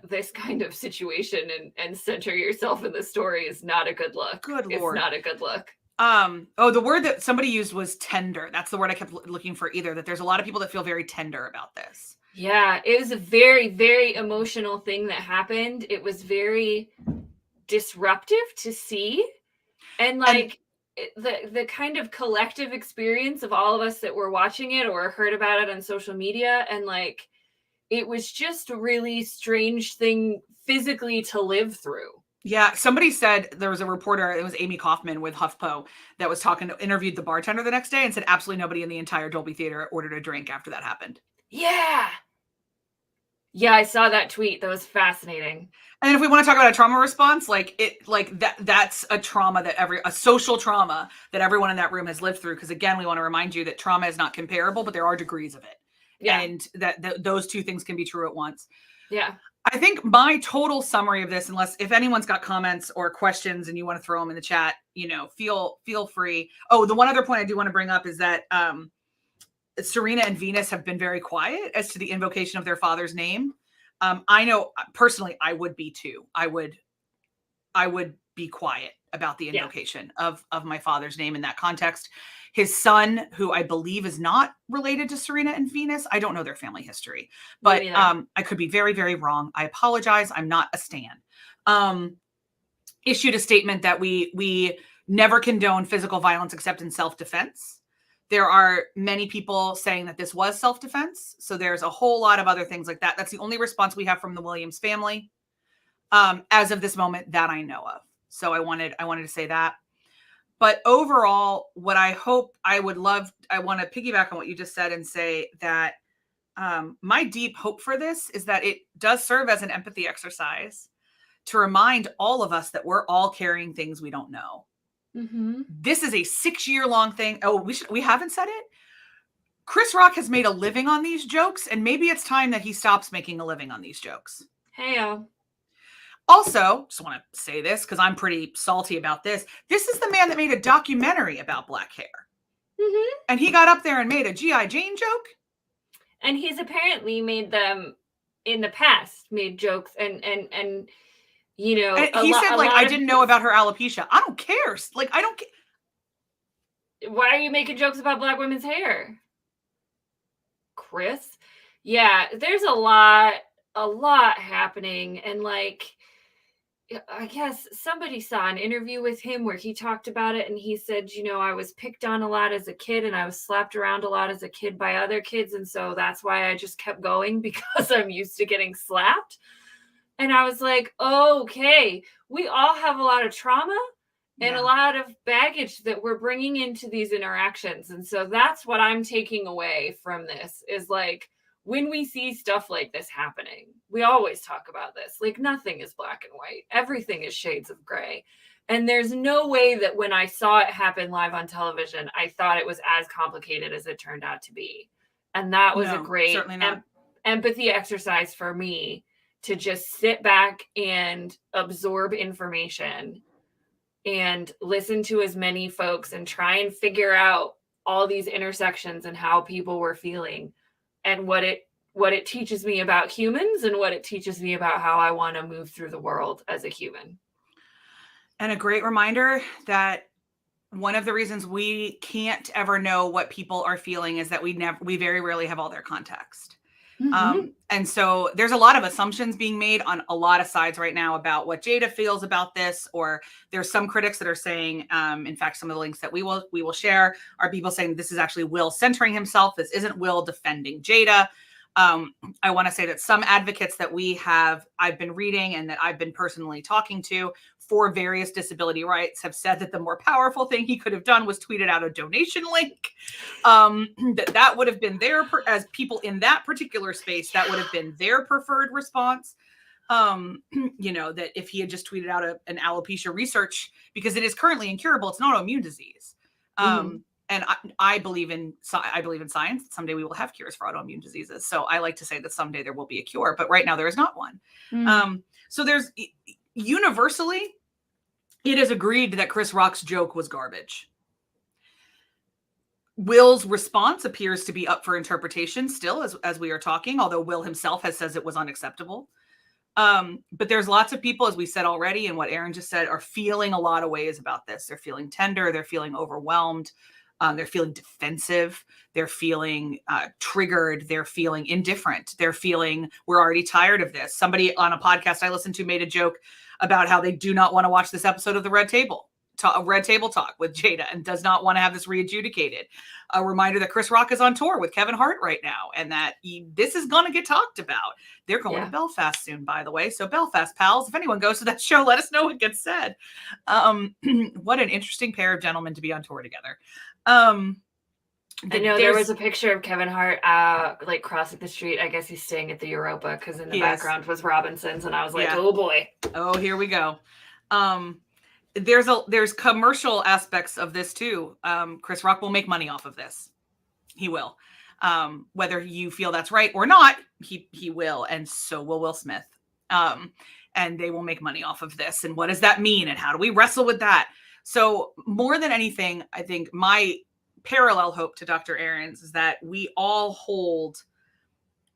this kind of situation and center yourself in the story is not a good look. Good Lord. It's not a good look. The word that somebody used was tender. That's the word I kept looking for either, that there's a lot of people that feel very tender about this. Yeah, it was a very, very emotional thing that happened. It was very disruptive to see. And the kind of collective experience of all of us that were watching it or heard about it on social media, and it was just a really strange thing physically to live through. Yeah. Somebody said, there was a reporter, it was Amy Kaufman with HuffPo, that was interviewed the bartender the next day and said absolutely nobody in the entire Dolby Theater ordered a drink after that happened. Yeah. Yeah, I saw that tweet. That was fascinating. And if we want to talk about a trauma response, that's a trauma a social trauma that everyone in that room has lived through. Because again, we want to remind you that trauma is not comparable, but there are degrees of it. Yeah. And that those two things can be true at once. Yeah. I think my total summary of this, if anyone's got comments or questions and you want to throw them in the chat, feel free. Oh, the one other point I do want to bring up is that Serena and Venus have been very quiet as to the invocation of their father's name. I know personally, I would be too. I would be quiet about the invocation of my father's name in that context. His son, who I believe is not related to Serena and Venus. I don't know their family history, but I could be very, very wrong. I apologize. I'm not a stan. Issued a statement that we never condone physical violence except in self-defense. There are many people saying that this was self-defense. So there's a whole lot of other things like that. That's the only response we have from the Williams family as of this moment that I know of. So I wanted to say that. But overall, what I want to piggyback on what you just said and say that my deep hope for this is that it does serve as an empathy exercise to remind all of us that we're all carrying things we don't know. Mm-hmm. This is a 6-year-long thing. Oh, we haven't said it. Chris Rock has made a living on these jokes, and maybe it's time that he stops making a living on these jokes. Hey-o. Also, just want to say this because I'm pretty salty about this. This is the man that made a documentary about black hair. Mm-hmm. And he got up there and made a G.I. Jane joke. And he's apparently made them in the past, made jokes and he said, I didn't know about her alopecia. I don't care. I don't care. Why are you making jokes about black women's hair? Chris? Yeah, there's a lot happening. And I guess somebody saw an interview with him where he talked about it and he said, I was picked on a lot as a kid and I was slapped around a lot as a kid by other kids. And so that's why I just kept going because I'm used to getting slapped. And I was like, okay, we all have a lot of trauma and a lot of baggage that we're bringing into these interactions. And so that's what I'm taking away from this is when we see stuff like this happening, we always talk about this. Nothing is black and white. Everything is shades of gray. And there's no way that when I saw it happen live on television, I thought it was as complicated as it turned out to be. And that was a great empathy exercise for me to just sit back and absorb information and listen to as many folks and try and figure out all these intersections and how people were feeling and what it teaches me about humans and what it teaches me about how I want to move through the world as a human. And a great reminder that one of the reasons we can't ever know what people are feeling is that we very rarely have all their context. And so there's a lot of assumptions being made on a lot of sides right now about what Jada feels about this, or there's some critics that are saying, in fact, some of the links that we will share are people saying this is actually Will centering himself. This isn't Will defending Jada. I want to say that some advocates that I've been reading and that I've been personally talking to for various disability rights have said that the more powerful thing he could have done was tweeted out a donation link. That would have been as people in that particular space, that would have been their preferred response. That if he had just tweeted out an alopecia research, because it is currently incurable, it's an autoimmune disease. And I believe in science. Someday we will have cures for autoimmune diseases. So I like to say that someday there will be a cure, but right now there is not one. So there's universally, it is agreed that Chris Rock's joke was garbage. Will's response appears to be up for interpretation still as we are talking, although Will himself says it was unacceptable. But there's lots of people, as we said already, and what Aaron just said, are feeling a lot of ways about this. They're feeling tender. They're feeling overwhelmed. They're feeling defensive. They're feeling triggered. They're feeling indifferent. They're feeling, we're already tired of this. Somebody on a podcast I listened to made a joke about how they do not want to watch this episode of the Red Table Talk with Jada and does not want to have this readjudicated. A reminder that Chris Rock is on tour with Kevin Hart right now, and that this is going to get talked about. They're going to Belfast soon, by the way. So Belfast pals, if anyone goes to that show, let us know what gets said. What an interesting pair of gentlemen to be on tour together. I know there was a picture of Kevin Hart like crossing the street. I guess he's staying at the Europa because in the background was Robinson's, and I was like, oh boy. Oh, here we go. There's commercial aspects of this too. Chris Rock will make money off of this. He will. Whether you feel that's right or not, he will, and so will Will Smith. And they will make money off of this. And what does that mean? And how do we wrestle with that? So more than anything, I think my parallel hope to Dr. Ahrens is that we all hold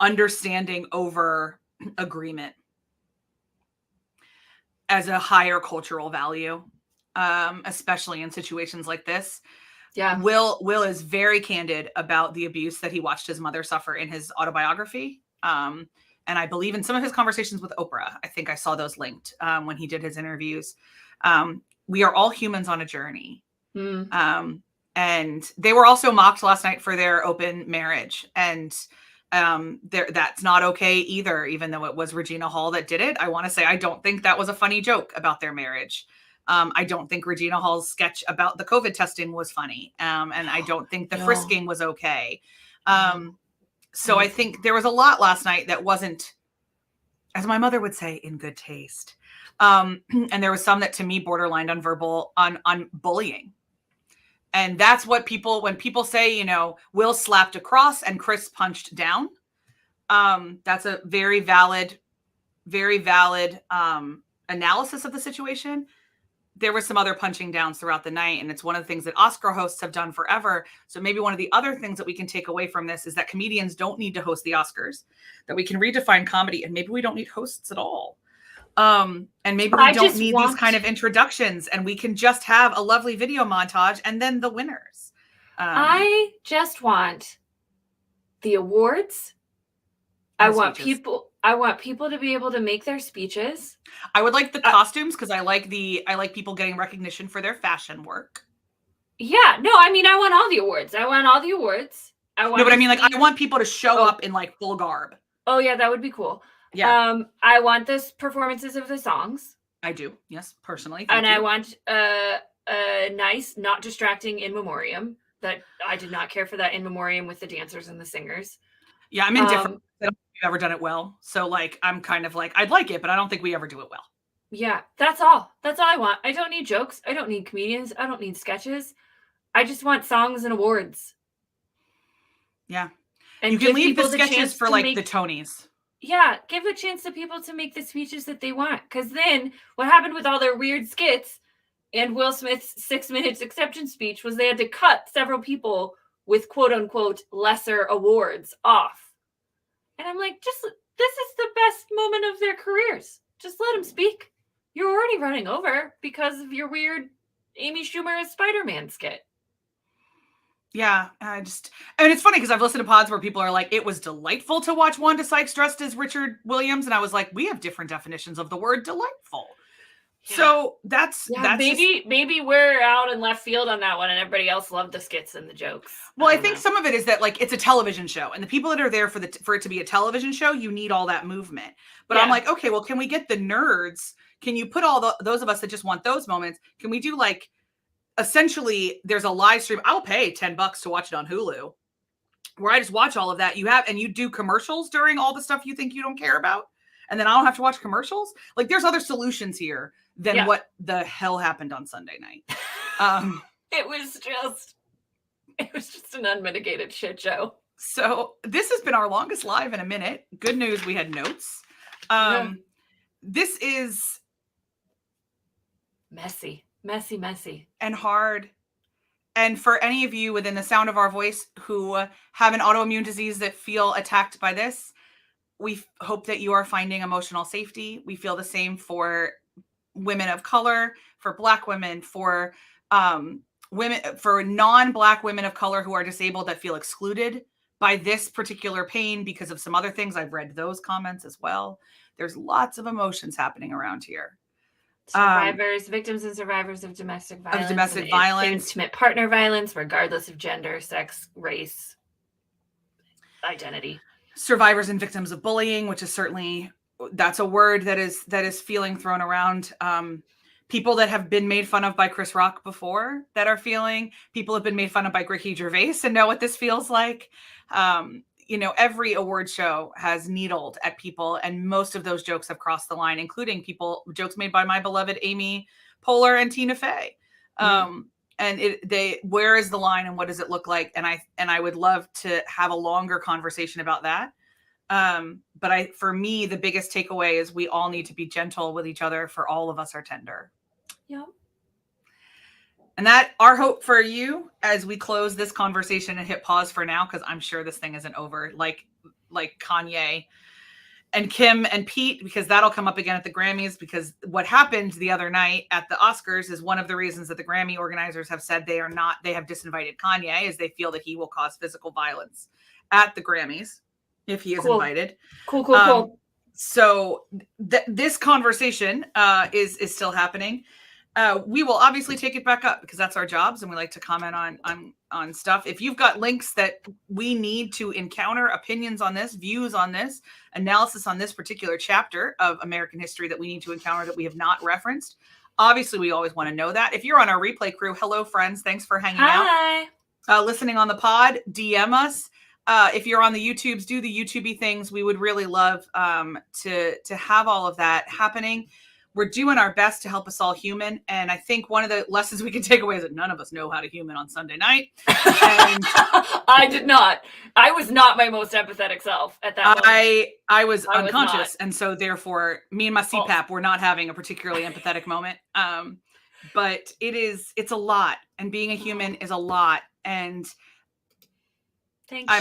understanding over agreement as a higher cultural value, especially in situations like this. Yeah. Will is very candid about the abuse that he watched his mother suffer in his autobiography. And I believe in some of his conversations with Oprah. I think I saw those linked when he did his interviews. We are all humans on a journey. And they were also mocked last night for their open marriage. And that's not okay either, even though it was Regina Hall that did it. I want to say, I don't think that was a funny joke about their marriage. I don't think Regina Hall's sketch about the COVID testing was funny. And I don't think the frisking was okay. So I think there was a lot last night that wasn't, as my mother would say, in good taste. And there was some that to me borderlined on bullying. And that's what when people say, Will slapped across and Chris punched down. That's a very valid analysis of the situation. There were some other punching downs throughout the night. And it's one of the things that Oscar hosts have done forever. So maybe one of the other things that we can take away from this is that comedians don't need to host the Oscars, that we can redefine comedy, and maybe we don't need hosts at all. And maybe we don't need these kind of introductions, and we can just have a lovely video montage and then the winners. I just want the awards. I want people to be able to make their speeches. I would like the costumes because I like people getting recognition for their fashion work. Yeah, no, I mean I want all the awards. I want people to show up in like full garb. Oh yeah, that would be cool. Yeah. I want the performances of the songs. I do. Yes, personally. And I want a nice, not distracting in memoriam. That I did not care for that in memoriam with the dancers and the singers. Yeah, I'm indifferent. I don't think we've ever done it well. So like, I'm kind of like, I'd like it, but I don't think we ever do it well. Yeah, that's all. That's all I want. I don't need jokes. I don't need comedians. I don't need sketches. I just want songs and awards. Yeah. And you can leave the sketches for like the Tonys. Yeah, give a chance to people to make the speeches that they want. Because then what happened with all their weird skits and Will Smith's 6 minutes acceptance speech was they had to cut several people with quote unquote lesser awards off. And I'm like, this is the best moment of their careers. Just let them speak. You're already running over because of your weird Amy Schumer's Spider-Man skit. Yeah, it's funny because I've listened to pods where people are like, it was delightful to watch Wanda Sykes dressed as Richard Williams. And I was like, we have different definitions of the word delightful. Yeah. So that's maybe we're out in left field on that one, and everybody else loved the skits and the jokes. Well, I think some of it is that like it's a television show, and the people that are there for it to be a television show, you need all that movement. But I'm like, okay, well, can we get the nerds? Can you put all those of us that just want those moments? Can we do like essentially there's a live stream? I'll pay $10 to watch it on Hulu, where I just watch all of that. You do commercials during all the stuff you think you don't care about, and then I don't have to watch commercials. Like there's other solutions here than what the hell happened on Sunday night. It was just an unmitigated shit show. So this has been our longest live in a minute. Good news, we had notes. This is messy and hard. And for any of you within the sound of our voice who have an autoimmune disease that feel attacked by this, we hope that you are finding emotional safety. We feel the same for women of color, for Black women, for women, for non-Black women of color who are disabled that feel excluded by this particular pain because of some other things. I've read those comments as well. There's lots of emotions happening around here. Survivors, victims and survivors of domestic violence, intimate partner violence, regardless of gender, sex, race, identity. Survivors and victims of bullying, which is certainly, that's a word that is feeling thrown around. People that have been made fun of by Chris Rock before that are feeling, people have been made fun of by Ricky Gervais and know what this feels like. Every award show has needled at people, and most of those jokes have crossed the line, including jokes made by my beloved Amy Poehler and Tina Fey. Where is the line and what does it look like? And I would love to have a longer conversation about that. But for me, the biggest takeaway is we all need to be gentle with each other, for all of us are tender. Yeah. And that our hope for you as we close this conversation and hit pause for now, because I'm sure this thing isn't over, like Kanye and Kim and Pete, because that'll come up again at the Grammys, because what happened the other night at the Oscars is one of the reasons that the Grammy organizers have said they have disinvited Kanye, is they feel that he will cause physical violence at the Grammys if he is invited. Cool. So this conversation is still happening. We will obviously take it back up because that's our jobs, and we like to comment on stuff. If you've got links that we need to encounter, opinions on this, views on this, analysis on this particular chapter of American history that we need to encounter that we have not referenced, obviously we always want to know that. If you're on our replay crew, hello friends, thanks for hanging out. Listening on the pod, DM us. If you're on the YouTubes, do the YouTubey things. We would really love to have all of that happening. We're doing our best to help us all human. And I think one of the lessons we can take away is that none of us know how to human on Sunday night. And I did not. I was not my most empathetic self at that moment. I was unconscious. And so therefore, me and my CPAP were not having a particularly empathetic moment. But it's a lot. And being a human is a lot. And thanks,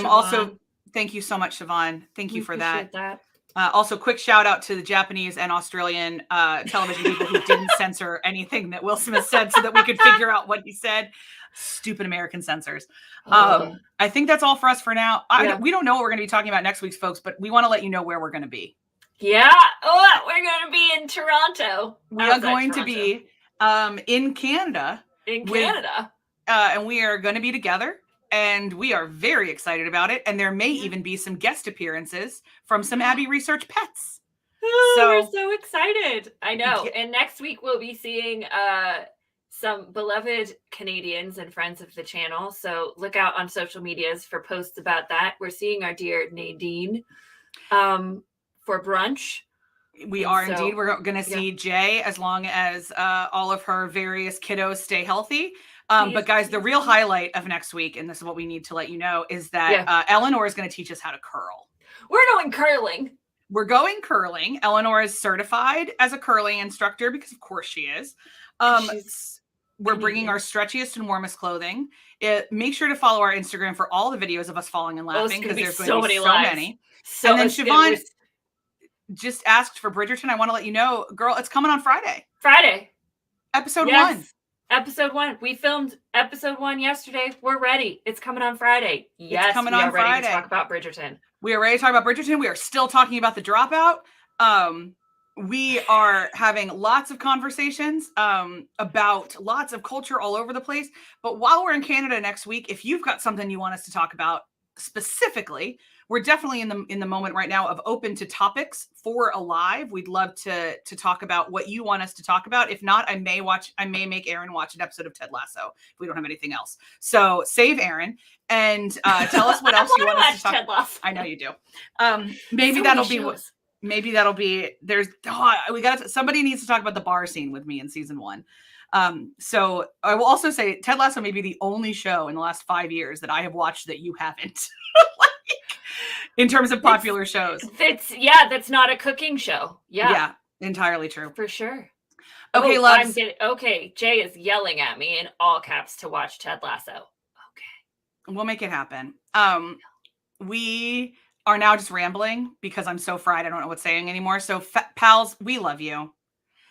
thank you so much, Siobhan. Thank you for that. Also, quick shout out to the Japanese and Australian television people who didn't censor anything that Will Smith said so that we could figure out what he said. Stupid American censors. I think that's all for us for now. We don't know what we're going to be talking about next week, folks, but we want to let you know where we're going to be. Yeah. We're going to be in Toronto. We are going to be in Canada. And we are going to be together. And we are very excited about it. And there may even be some guest appearances from some Abby Research pets. We're so excited. I know. And next week we'll be seeing some beloved Canadians and friends of the channel. So look out on social medias for posts about that. We're seeing our dear Nadine for brunch. We are indeed. We're going to see Jay as long as all of her various kiddos stay healthy. But guys, the real highlight of next week, and this is what we need to let you know, is that Eleanor is going to teach us how to curl. We're going curling. Eleanor is certified as a curling instructor because, of course, she is. We're bringing our stretchiest and warmest clothing. Make sure to follow our Instagram for all the videos of us falling and laughing, because there's going to be so many. And then Siobhan just asked for Bridgerton. I want to let you know, girl, it's coming on Friday. Episode 1. Episode 1. We filmed episode 1 yesterday. We're ready. It's coming on Friday. Yes, it's coming we on are ready Friday. to talk about Bridgerton. We are ready to talk about Bridgerton. We are still talking about The Dropout. We are having lots of conversations about lots of culture all over the place. But while we're in Canada next week, if you've got something you want us to talk about specifically, we're definitely in the moment right now of open to topics for a live. We'd love to talk about what you want us to talk about. If not, I may make Aaron watch an episode of Ted Lasso if we don't have anything else. So save Aaron and tell us what else you want us to talk about. I know you do. Maybe so that'll be what. Maybe that'll be somebody needs to talk about the bar scene with me in season 1. So I will also say Ted Lasso may be the only show in the last 5 years that I have watched that you haven't. In terms of popular shows. That's not a cooking show. Yeah, entirely true. For sure. Okay, loves. Okay, Jay is yelling at me in all caps to watch Ted Lasso. Okay. We'll make it happen. We are now just rambling because I'm so fried I don't know what's saying anymore. So pals, we love you.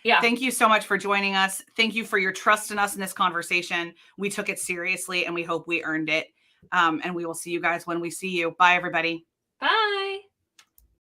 Yeah. Thank you so much for joining us. Thank you for your trust in us in this conversation. We took it seriously and we hope we earned it. And we will see you guys when we see you. Bye, everybody. Bye.